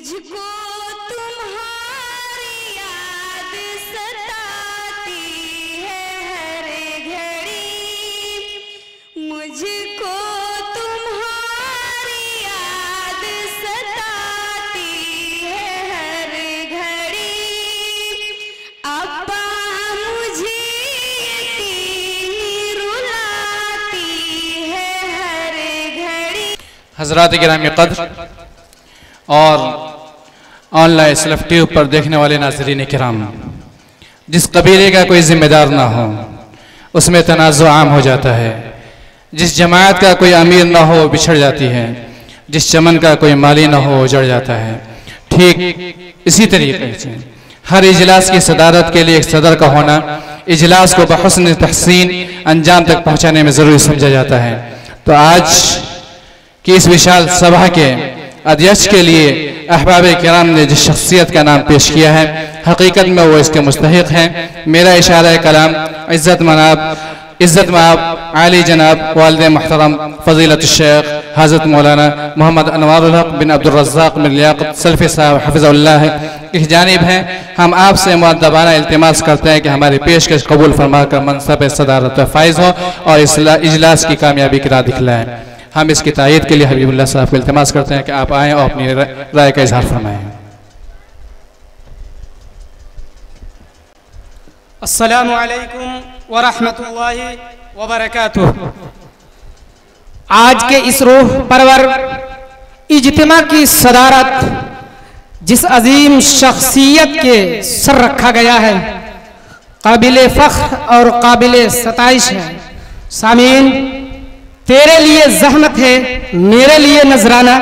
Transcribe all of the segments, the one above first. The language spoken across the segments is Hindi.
मुझको तुम्हारी याद सताती है हर घड़ी, मुझको तुम्हारी याद सताती है हर घड़ी। अब्बा मुझे यतीमी रुलाती है हर घड़ी। हज़रात गिरामी क़द्र और ऑनलाइन सलफ़ ट्यूब पर देखने वाले नाज़रीन किराम, जिस कबीले का कोई ज़िम्मेदार ना हो उसमें तनाज़ु आम हो जाता है। जिस जमात का कोई अमीर ना हो बिछड़ जाती है, जिस चमन का कोई माली ना हो उजड़ जाता है। ठीक इसी तरीके से हर इजलास की सदारत के लिए एक सदर का होना इजलास को बहुस्न तहसीन अंजाम तक पहुँचाने में ज़रूरी समझा जाता है। तो आज की इस विशाल सभा के अध्यक्ष के लिए अहबाब किराम ने जिस शख्सियत का नाम पेश किया है, हकीकत में वो इसके मुस्तहिक हैं। मेरा इशारा कलाम इज़्ज़त माब आली जनाब वालिद मुहतरम फ़ज़ीलत शेख हज़रत मौलाना मोहम्मद अनवारुल हक बिन अब्दुल रज़्ज़ाक़ बिन लियाक़त सल्फ़ी साहब हफ़िज़हुल्लाह की जानिब हैं। हम आपसे मुअद्दबाना इल्तिमास करते हैं कि हमारी पेशकश कबूल फरमा कर मनसब सदारत फ़ाइज़ हो और इजलास की कामयाबी की राह दिखलाएं। हम इसकी तायीद के लिए हबीबुल्लाह साहब को इल्तिमास करते हैं कि आप आएँ और अपनी राय का इजहार फरमाएँ। अस्सलामु अलैकुम व रहमतुल्लाहि व बरकातुहू। आज के इस रूह परवर इज्तिमा की सदारत जिस अजीम शख्सियत के सर रखा गया है, काबिल फ़ख्र और काबिल सताइश है। सामीन, तेरे लिए ज़हमत है, मेरे लिए नजराना।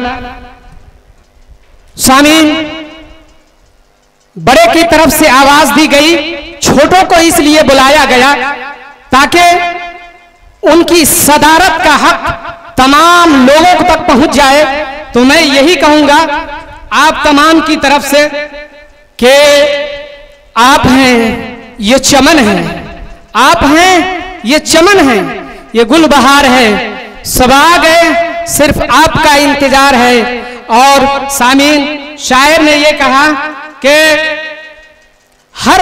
सामीन, बड़े की तरफ से आवाज दी गई, छोटों को इसलिए बुलाया गया ताकि उनकी सदारत का हक तमाम लोगों तक पहुंच जाए। तो मैं यही कहूंगा आप तमाम की तरफ से कि आप हैं ये चमन है, आप हैं ये चमन है, ये गुलबहार है, सब आ गए, सिर्फ आपका इंतजार है। और सामीन, शायर ने ये कहा कि हर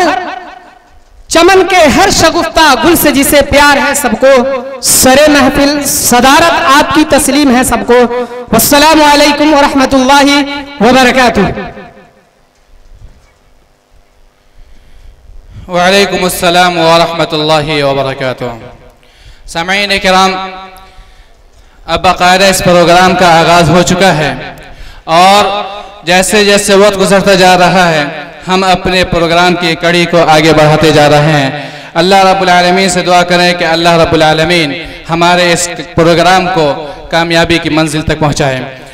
चमन के हर शगुफ्ता गुल से जिसे प्यार है सबको, सरे महफिल सदारत आपकी तस्लीम है सबको। वस्सलामु अलैकुम व रहमतुल्लाहि व बरकातुहू। व अलैकुम अस्सलाम व रहमतुल्लाहि व बरकातुहू। सामीन किराम, अब बाकायदा इस प्रोग्राम का आगाज हो चुका है और जैसे जैसे वक्त गुजरता जा रहा है हम अपने प्रोग्राम की कड़ी को आगे बढ़ाते जा रहे हैं। अल्लाह रब्बुल आलमीन से दुआ करें कि अल्लाह रब्बुल आलमीन हमारे इस प्रोग्राम को कामयाबी की मंजिल तक पहुँचाए।